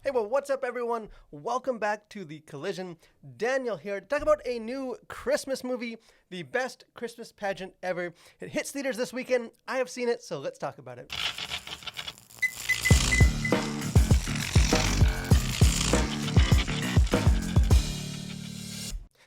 Hey, well, what's up, everyone? Welcome back to The Collision. Daniel here to talk about a new Christmas movie, the best Christmas pageant ever. It hits theaters this weekend. I have seen it, so let's talk about it.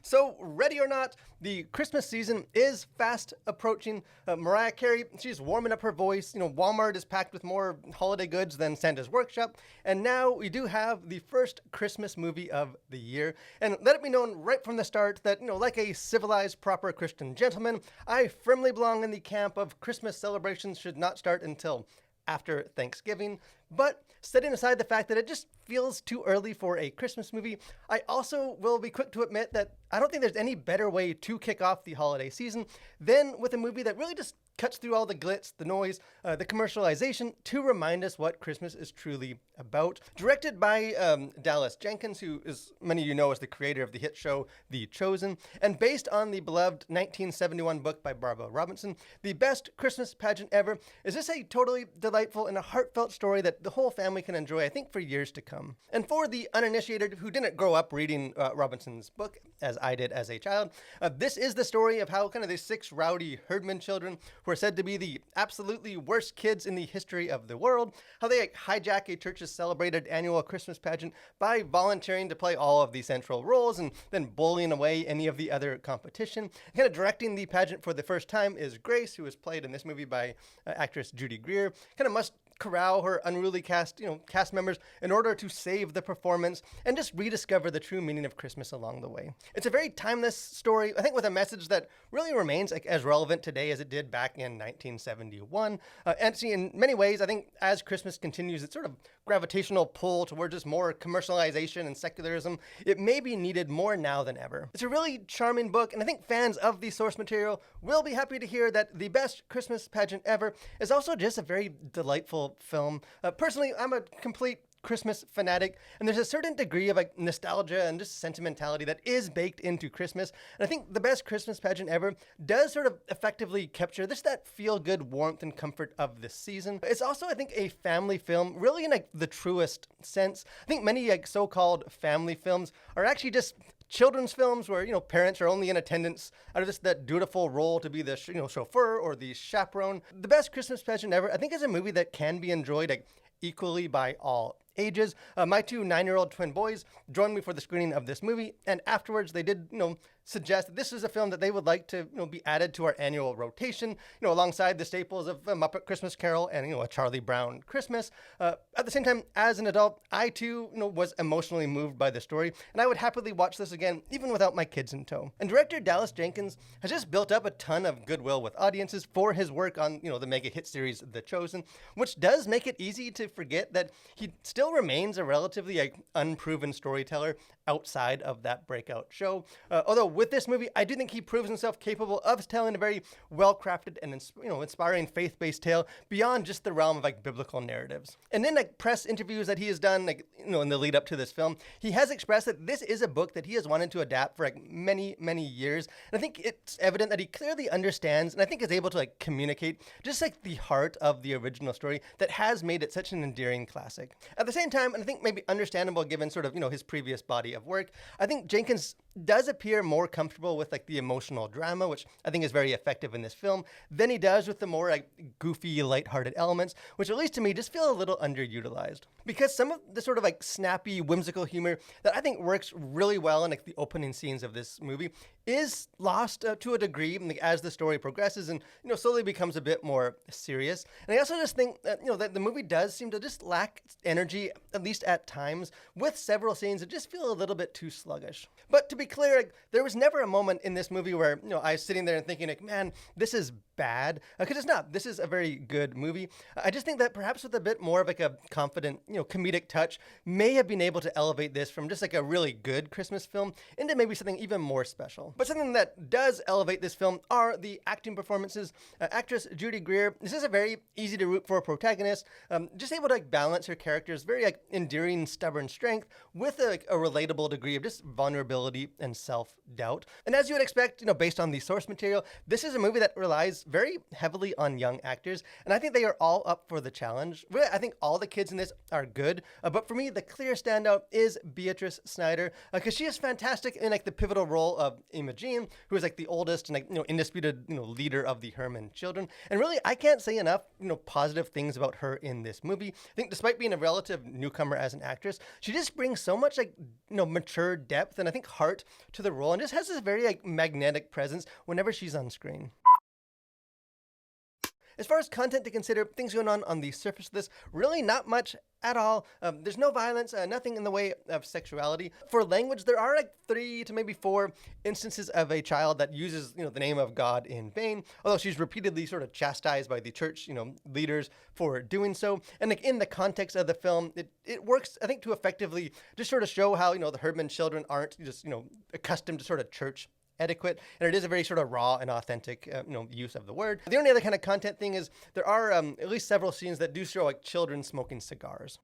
So, ready or not, the Christmas season is fast approaching. Mariah Carey, she's warming up her voice. Walmart is packed with more holiday goods than Santa's workshop. And now we do have the first Christmas movie of the year. And let it be known right from the start that, like a civilized, proper Christian gentleman, I firmly belong in the camp of Christmas celebrations should not start until after Thanksgiving. But setting aside the fact that it just feels too early for a Christmas movie, I also will be quick to admit that I don't think there's any better way to kick off the holiday season than with a movie that really just cuts through all the glitz, the noise, the commercialization to remind us what Christmas is truly about. Directed by Dallas Jenkins, who, as many of you know, is the creator of the hit show The Chosen, and based on the beloved 1971 book by Barbara Robinson, the best Christmas pageant ever. Is this a totally delightful and a heartfelt story that the whole family can enjoy, I think, for years to come. And for the uninitiated who didn't grow up reading Robinson's book, as I did as a child, this is the story of how kind of these 6 rowdy herdman children who are said to be the absolutely worst kids in the history of the world, how they hijack a church's celebrated annual Christmas pageant by volunteering to play all of the central roles and then bullying away any of the other competition. Kind of directing the pageant for the first time is Grace, who is played in this movie by actress Judy Greer. Kind of must corral her unruly cast members in order to save the performance and just rediscover the true meaning of Christmas along the way. It's a very timeless story, I think, with a message that really remains as relevant today as it did back in 1971. And see, in many ways, I think as Christmas continues its sort of gravitational pull towards just more commercialization and secularism, it may be needed more now than ever. It's a really charming book, and I think fans of the source material will be happy to hear that the best Christmas pageant ever is also just a very delightful film. Personally, I'm a complete Christmas fanatic, and there's a certain degree of nostalgia and just sentimentality that is baked into Christmas. And I think the best Christmas pageant ever does sort of effectively capture that feel-good warmth and comfort of this season. It's also, I think, a family film, really in the truest sense. I think many so-called family films are actually just children's films where, parents are only in attendance out of just that dutiful role to be the, chauffeur or the chaperone. The best Christmas pageant ever, I think, is a movie that can be enjoyed equally by all ages. My 2 9-year-old twin boys joined me for the screening of this movie, and afterwards they did, suggest that this is a film that they would like to, be added to our annual rotation, alongside the staples of A Muppet Christmas Carol and, A Charlie Brown Christmas. At the same time, as an adult, I too, was emotionally moved by the story, and I would happily watch this again, even without my kids in tow. And director Dallas Jenkins has just built up a ton of goodwill with audiences for his work on, the mega hit series The Chosen, which does make it easy to forget that he still remains a relatively unproven storyteller outside of that breakout show. Although with this movie, I do think he proves himself capable of telling a very well-crafted and inspiring faith-based tale beyond just the realm of biblical narratives. And in press interviews that he has done, in the lead up to this film, he has expressed that this is a book that he has wanted to adapt for many, many years. And I think it's evident that he clearly understands and I think is able to communicate just the heart of the original story that has made it such an endearing classic. At the same time, and I think maybe understandable given sort of, his previous body of work, I think Jenkins does appear more comfortable with the emotional drama, which I think is very effective in this film, than he does with the more goofy, lighthearted elements, which at least to me just feel a little underutilized. Because some of the sort of snappy, whimsical humor that I think works really well in the opening scenes of this movie is lost to a degree as the story progresses and slowly becomes a bit more serious. And I also just think that that the movie does seem to just lack energy, at least at times, with several scenes that just feel a little bit too sluggish. But to be clear, there was never a moment in this movie where I was sitting there and thinking man, this is bad, because it's not. This is a very good movie. I just think that perhaps with a bit more of a confident, comedic touch, may have been able to elevate this from just a really good Christmas film into maybe something even more special. But something that does elevate this film are the acting performances. Actress Judy Greer, this is a very easy to root for protagonist, just able to balance her character's very endearing, stubborn strength with a relatable degree of just vulnerability and self-doubt. doubt. And as you would expect, based on the source material, this is a movie that relies very heavily on young actors, and I think they are all up for the challenge. Really, I think all the kids in this are good, but for me, the clear standout is Beatrice Snyder, because she is fantastic in like the pivotal role of Imogene, who is like the oldest and indisputed leader of the Herman children. And really, I can't say enough positive things about her in this movie. I think despite being a relative newcomer as an actress, she just brings so much mature depth and I think heart to the role, and just has this very magnetic presence whenever she's on screen. As far as content to consider, things going on the surface of this, really not much at all. There's no violence, nothing in the way of sexuality. For language, there are 3 to maybe 4 instances of a child that uses, the name of God in vain, although she's repeatedly sort of chastised by the church, leaders for doing so. And in the context of the film, it works, I think, to effectively just sort of show how, the Herdman children aren't just, accustomed to sort of church etiquette, and it is a very sort of raw and authentic use of the word. The only other kind of content thing is there are at least several scenes that do show children smoking cigars.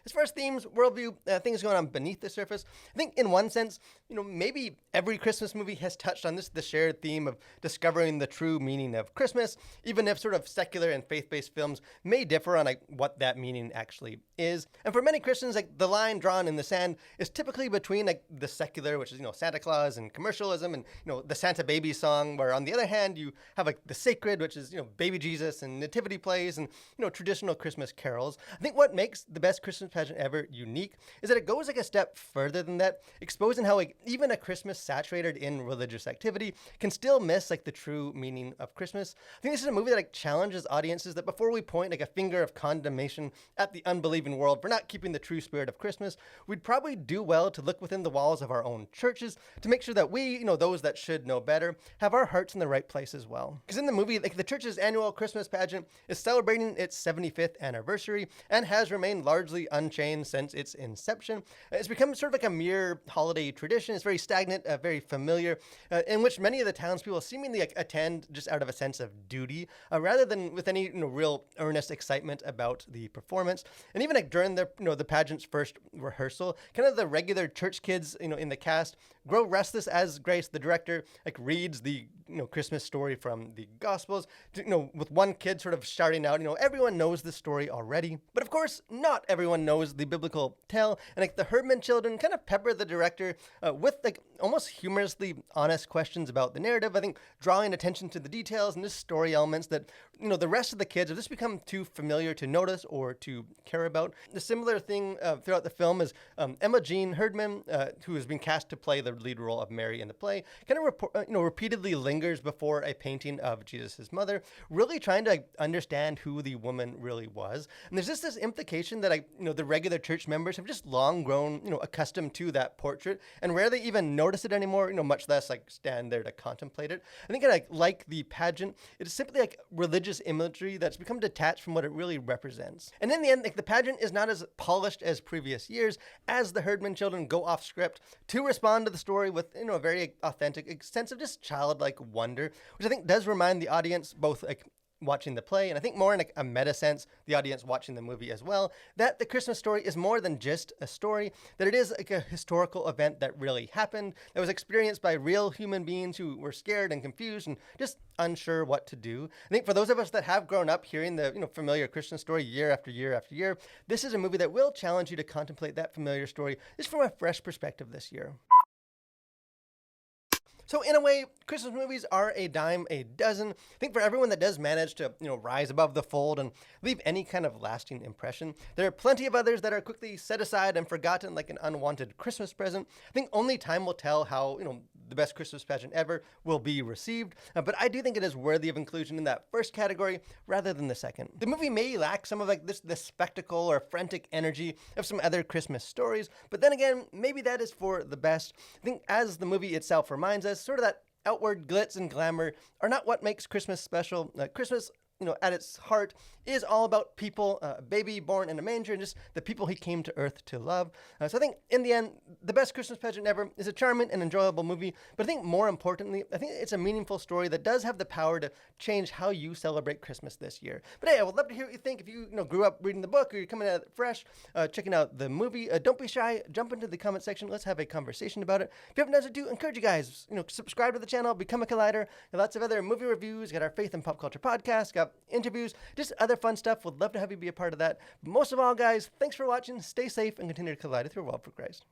As far as themes, worldview, things going on beneath the surface, I think in one sense, maybe every Christmas movie has touched on the shared theme of discovering the true meaning of Christmas, even if sort of secular and faith-based films may differ on what that meaning actually is. And for many Christians, the line drawn in the sand is typically between the secular, which is, Santa Claus and commercialism, and, the Santa Baby song, where on the other hand, you have the sacred, which is, baby Jesus and nativity plays and, traditional Christmas carols. I think what makes the best Christmas pageant ever unique is that it goes a step further than that, exposing how even a Christmas saturated in religious activity can still miss the true meaning of Christmas. I think this is a movie that challenges audiences that before we point a finger of condemnation at the unbelieving world for not keeping the true spirit of Christmas, we'd probably do well to look within the walls of our own churches to make sure that we, those that should know better, have our hearts in the right place as well. Because in the movie, the church's annual Christmas pageant is celebrating its 75th anniversary and has remained largely unchanged since its inception. It's become sort of a mere holiday tradition. It's very stagnant, very familiar, in which many of the townspeople seemingly attend just out of a sense of duty, rather than with any real earnest excitement about the performance. And even during the pageant's first rehearsal, kind of the regular church kids in the cast grow restless as Grace, the director, reads the Christmas story from the Gospels, with one kid sort of shouting out, everyone knows this story already. But of course, not everyone knows the biblical tale, and the Herdman children kind of pepper the director with almost humorously honest questions about the narrative, I think drawing attention to the details and the story elements that the rest of the kids have just become too familiar to notice or to care about. The similar thing throughout the film is Emma Jean Herdman, who has been cast to play the lead role of Mary in the play, kind of repeatedly lingers before a painting of Jesus' mother, really trying to understand who the woman really was. And there's just this implication that the regular church members have just long grown accustomed to that portrait and rarely even notice it anymore, much less stand there to contemplate it. I think like the pageant, it is simply religious imagery that's become detached from what it really represents. And in the end, the pageant is not as polished as previous years, as the Herdman children go off script to respond to the story with a very authentic sense of just childlike wonder, which I think does remind the audience, both watching the play, and I think more in a meta sense, the audience watching the movie as well, that the Christmas story is more than just a story, that it is a historical event that really happened, that was experienced by real human beings who were scared and confused and just unsure what to do. I think for those of us that have grown up hearing the familiar Christian story year after year after year, this is a movie that will challenge you to contemplate that familiar story just from a fresh perspective this year. So in a way, Christmas movies are a dime a dozen. I think for everyone that does manage to, rise above the fold and leave any kind of lasting impression, there are plenty of others that are quickly set aside and forgotten like an unwanted Christmas present. I think only time will tell how, the best Christmas pageant ever will be received, but I do think it is worthy of inclusion in that first category rather than the second. The movie may lack some of this spectacle or frantic energy of some other Christmas stories, but then again, maybe that is for the best. I think as the movie itself reminds us, sort of that outward glitz and glamour are not what makes Christmas special. Christmas at its heart is all about people, a baby born in a manger, and just the people he came to earth to love. So I think in the end, the best Christmas pageant ever is a charming and enjoyable movie. But I think more importantly, I think it's a meaningful story that does have the power to change how you celebrate Christmas this year. But hey, I would love to hear what you think. If you, grew up reading the book or you're coming at it fresh, checking out the movie, don't be shy. Jump into the comment section. Let's have a conversation about it. If you haven't done so, do encourage you guys, subscribe to the channel, become a Collider. Got lots of other movie reviews. Got our Faith and Pop Culture podcast. Got interviews, just other fun stuff. Would love to have you be a part of that. But most of all, guys, thanks for watching. Stay safe and continue to collide with your world for Christ.